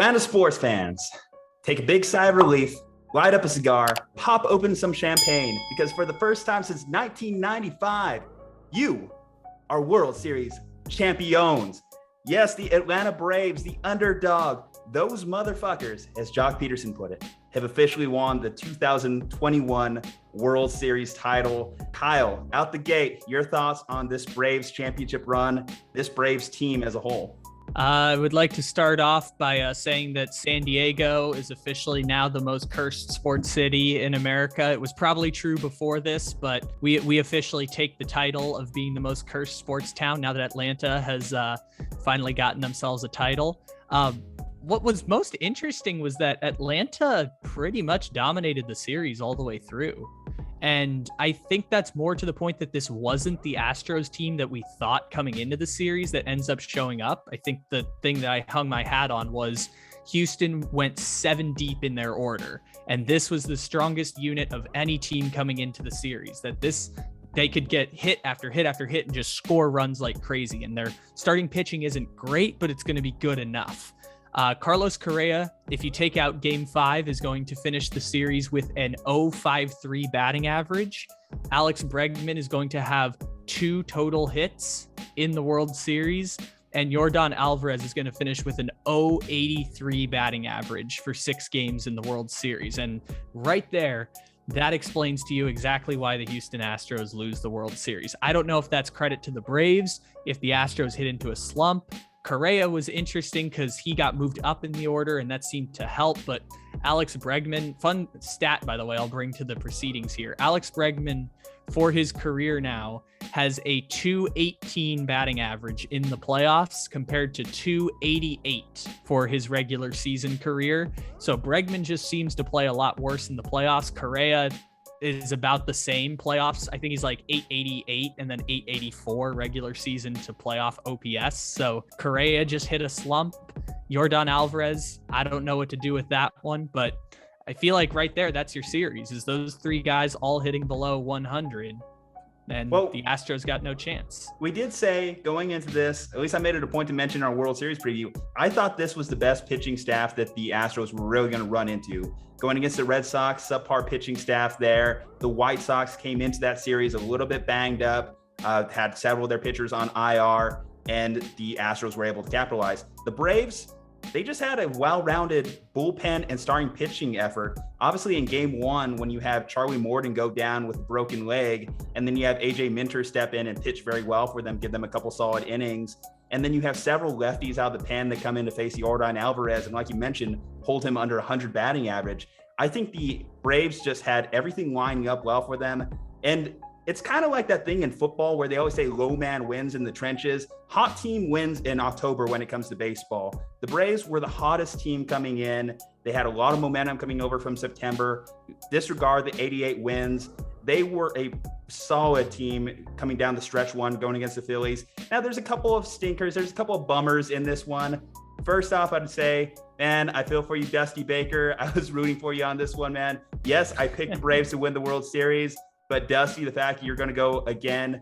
Atlanta sports fans, take a big sigh of relief, light up a cigar, pop open some champagne, because for the first time since 1995, you are World Series champions. Yes, the Atlanta Braves, the underdog, those motherfuckers, as Jock Peterson put it, have officially won the 2021 World Series title. Kyle, out the gate, your thoughts on this Braves championship run, this Braves team as a whole? I would like to start off by saying that San Diego is officially now the most cursed sports city in America. It was probably true before this, but we officially take the title of being the most cursed sports town now that Atlanta has finally gotten themselves a title. What was most interesting was that Atlanta pretty much dominated the series all the way through. And I think that's more to the point that this wasn't the Astros team that we thought coming into the series that ends up showing up. I think the thing that I hung my hat on was Houston went 7 deep in their order. And this was the strongest unit of any team coming into the series, that they could get hit after hit after hit and just score runs like crazy. And their starting pitching isn't great, but it's going to be good enough. Carlos Correa, if you take out Game 5, is going to finish the series with an 0.53 batting average. Alex Bregman is going to have 2 total hits in the World Series. And Yordan Alvarez is going to finish with an 0.83 batting average for 6 games in the World Series. And right there, that explains to you exactly why the Houston Astros lose the World Series. I don't know if that's credit to the Braves, if the Astros hit into a slump. Correa was interesting because he got moved up in the order and that seemed to help, but Alex Bregman, fun stat, by the way, I'll bring to the proceedings here. Alex Bregman, for his career now, has a 218 batting average in the playoffs compared to 288 for his regular season career. So Bregman just seems to play a lot worse in the playoffs. Correa is about the same playoffs. I think he's like 888 and then 884 regular season to playoff OPS. So Correa just hit a slump. Yordan Alvarez, I don't know what to do with that one, but I feel like right there, that's your series, is those 3 guys all hitting below 100. And the Astros got no chance. We did say going into this, at least I made it a point to mention our World Series preview, I thought this was the best pitching staff that the Astros were really going to run into. Going against the Red Sox, subpar pitching staff there. The White Sox came into that series a little bit banged up, had several of their pitchers on IR, and the Astros were able to capitalize. The Braves, they just had a well-rounded bullpen and starting pitching effort. Obviously, in Game 1, when you have Charlie Morton go down with a broken leg, and then you have AJ Minter step in and pitch very well for them, give them a couple solid innings, and then you have several lefties out of the pen that come in to face Yordan Alvarez, and like you mentioned, hold him under 100 batting average. I think the Braves just had everything lining up well for them, and it's kind of like that thing in football where they always say low man wins in the trenches. Hot team wins in October when it comes to baseball. The Braves were the hottest team coming in. They had a lot of momentum coming over from September. Disregard the 88 wins. They were a solid team coming down the stretch one, going against the Phillies. Now, there's a couple of stinkers. There's a couple of bummers in this one. First off, I'd say, man, I feel for you, Dusty Baker. I was rooting for you on this one, man. Yes, I picked the Braves to win the World Series. But Dusty, the fact that you're going to go again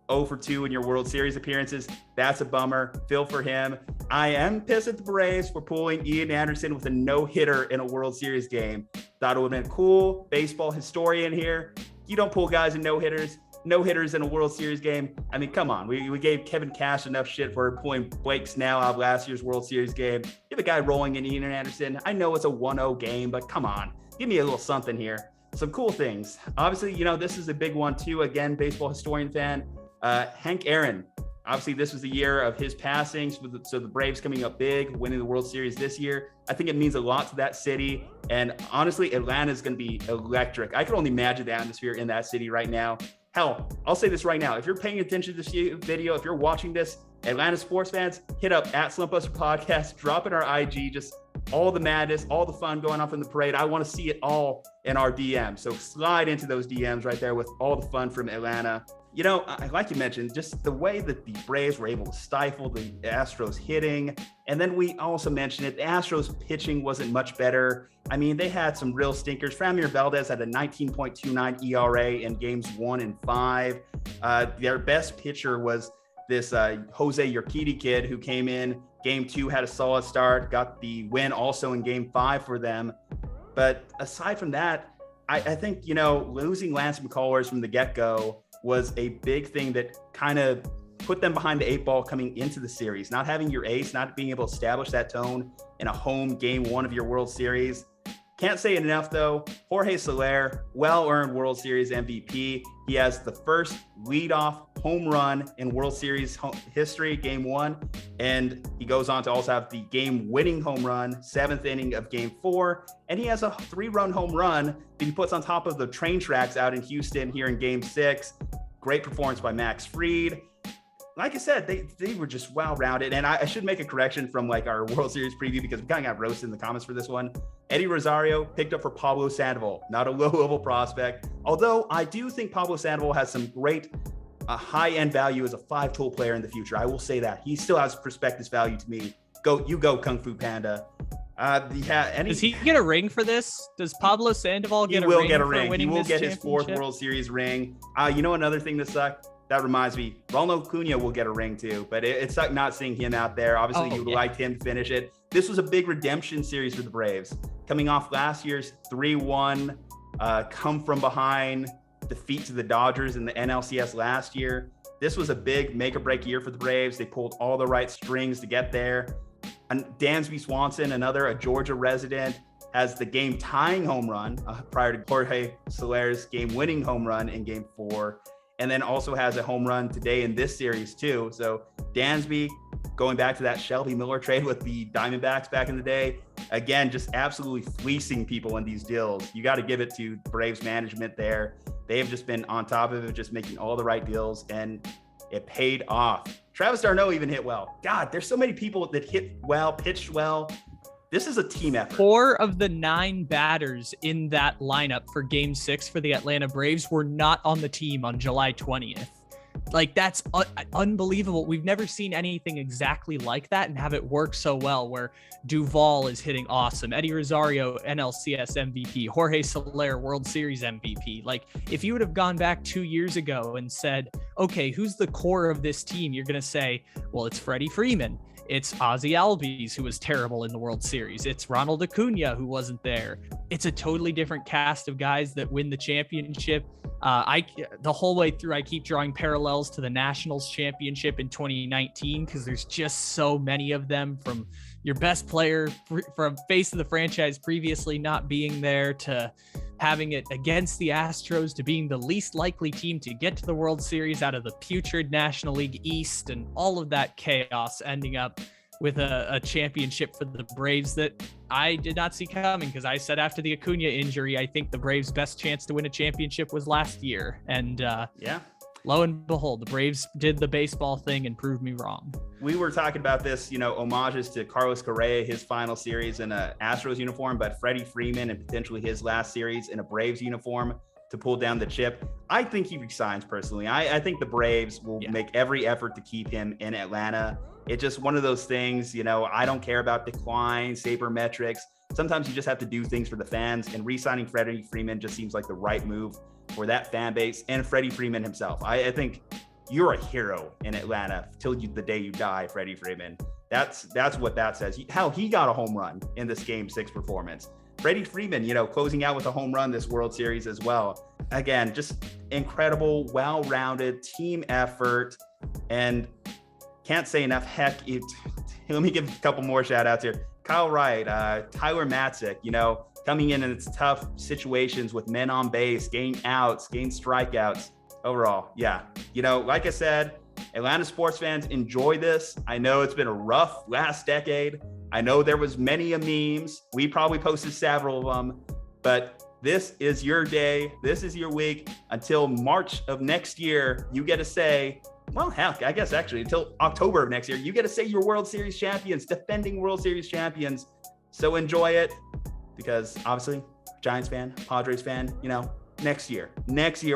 0 for 2 in your World Series appearances, that's a bummer. Feel for him. I am pissed at the Braves for pulling Ian Anderson with a no-hitter in a World Series game. Thought it would have been cool. Baseball historian here. You don't pull guys in no-hitters in a World Series game. I mean, come on. We gave Kevin Cash enough shit for pulling Blake Snell out of last year's World Series game. You have a guy rolling in Ian Anderson. I know it's a 1-0 game, but come on. Give me a little something here. Some cool things. Obviously, this is a big one too. Again, baseball historian fan, Hank Aaron. Obviously, this was the year of his passing. So the Braves coming up big, winning the World Series this year. I think it means a lot to that city. And honestly, Atlanta is going to be electric. I can only imagine the atmosphere in that city right now. Hell, I'll say this right now. If you're paying attention to this video, if you're watching this, Atlanta sports fans, hit up at Slumpbuster Podcast, drop in our IG, just all the madness, all the fun going on from the parade. I want to see it all in our DMs. So slide into those DMs right there with all the fun from Atlanta. Like you mentioned, just the way that the Braves were able to stifle the Astros hitting. And then we also mentioned it, the Astros pitching wasn't much better. I mean, they had some real stinkers. Framber Valdez had a 19.29 ERA in games 1 and 5. Their best pitcher was this Jose Urquidy kid who came in, Game 2 had a solid start, got the win also in Game 5 for them. But aside from that, I think, losing Lance McCullers from the get-go was a big thing that kind of put them behind the 8 ball coming into the series. Not having your ace, not being able to establish that tone in a home Game 1 of your World Series. Can't say it enough, though. Jorge Solaire, well-earned World Series MVP. He has the first leadoff home run in World Series history, Game 1. And he goes on to also have the game-winning home run, 7th inning of Game 4. And he has a 3-run home run that he puts on top of the train tracks out in Houston here in Game 6. Great performance by Max Fried. Like I said, they were just well-rounded. And I should make a correction from our World Series preview because we kind of got roasted in the comments for this one. Eddie Rosario picked up for Pablo Sandoval, not a low-level prospect. Although I do think Pablo Sandoval has some great high-end value as a 5-tool player in the future. I will say that. He still has prospectus value to me. You go, Kung Fu Panda. Does he get a ring for this? Does Pablo Sandoval get a ring? He will get a ring. He will get his 4th World Series ring. Another thing that sucked? That reminds me, Ronald Acuna will get a ring too, but it sucked not seeing him out there. Obviously, you would like him to finish it. This was a big redemption series for the Braves. Coming off last year's 3-1 come from behind defeat to the Dodgers in the NLCS last year. This was a big make or break year for the Braves. They pulled all the right strings to get there. And Dansby Swanson, a Georgia resident, has the game tying home run prior to Jorge Solaire's game winning home run in Game 4. And then also has a home run today in this series too. So Dansby, going back to that Shelby Miller trade with the Diamondbacks back in the day, again, just absolutely fleecing people in these deals. You got to give it to Braves management there. They have just been on top of it, just making all the right deals, and it paid off. Travis d'Arnaud even hit well. God, there's so many people that hit well, pitched well. This is a team effort. 4 of the 9 batters in that lineup for Game 6 for the Atlanta Braves were not on the team on July 20th. That's unbelievable. We've never seen anything exactly like that and have it work so well, where Duvall is hitting awesome. Eddie Rosario, NLCS MVP. Jorge Solaire, World Series MVP. If you would have gone back 2 years ago and said, okay, who's the core of this team? You're going to say, well, it's Freddie Freeman. It's Ozzie Albies, who was terrible in the World Series. It's Ronald Acuna, who wasn't there. It's a totally different cast of guys that win the championship. The whole way through, I keep drawing parallels to the Nationals championship in 2019 because there's just so many of them, from your best player from face of the franchise previously not being there to having it against the Astros to being the least likely team to get to the World Series out of the putrid National League East, and all of that chaos ending up with a championship for the Braves that I did not see coming, because I said after the Acuna injury, I think the Braves' best chance to win a championship was last year. And lo and behold, the Braves did the baseball thing and proved me wrong. We were talking about this, homages to Carlos Correa, his final series in a Astros uniform, but Freddie Freeman and potentially his last series in a Braves uniform to pull down the chip. I think he resigns personally. I think the Braves will make every effort to keep him in Atlanta. It's just one of those things, I don't care about decline, sabermetrics. Sometimes you just have to do things for the fans, and re-signing Freddie Freeman just seems like the right move for that fan base and Freddie Freeman himself. I think you're a hero in Atlanta till the day you die, Freddie Freeman. That's what that says. How he got a home run in this Game 6 performance. Freddie Freeman, closing out with a home run this World Series as well. Again, just incredible, well-rounded team effort, and can't say enough. Heck, let me give a couple more shout-outs here. Kyle Wright, Tyler Matzik, coming in its tough situations with men on base, gain outs, gain strikeouts. Overall, like I said, Atlanta sports fans, enjoy this. I know it's been a rough last decade. I know there was many memes. We probably posted several of them, but this is your day. This is your week. Until March of next year, you get to say, well, heck, I guess actually until October of next year, you get to say you're World Series champions, defending World Series champions. So enjoy it, because obviously, Giants fan, Padres fan, next year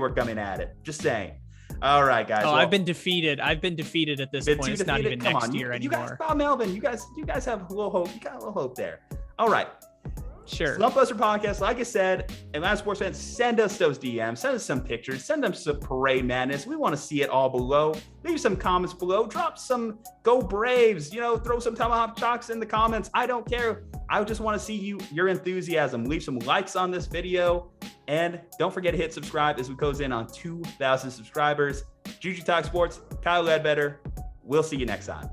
we're coming at it. Just saying. All right, guys. Oh, I've been defeated. At this point. It's not even next year anymore. You guys, Bob Melvin, you guys have a little hope. You got a little hope there. All right. Sure. Slumpbuster podcast, like I said, Atlanta sports fans, send us those DMs, send us some pictures, send them some parade madness. We want to see it all below. Leave some comments below. Drop some go Braves. Throw some tomahawk chalks in the comments. I don't care. I just want to see your enthusiasm. Leave some likes on this video. And don't forget to hit subscribe as we close in on 2,000 subscribers. Juju Talk Sports, Kyle Ledbetter. We'll see you next time.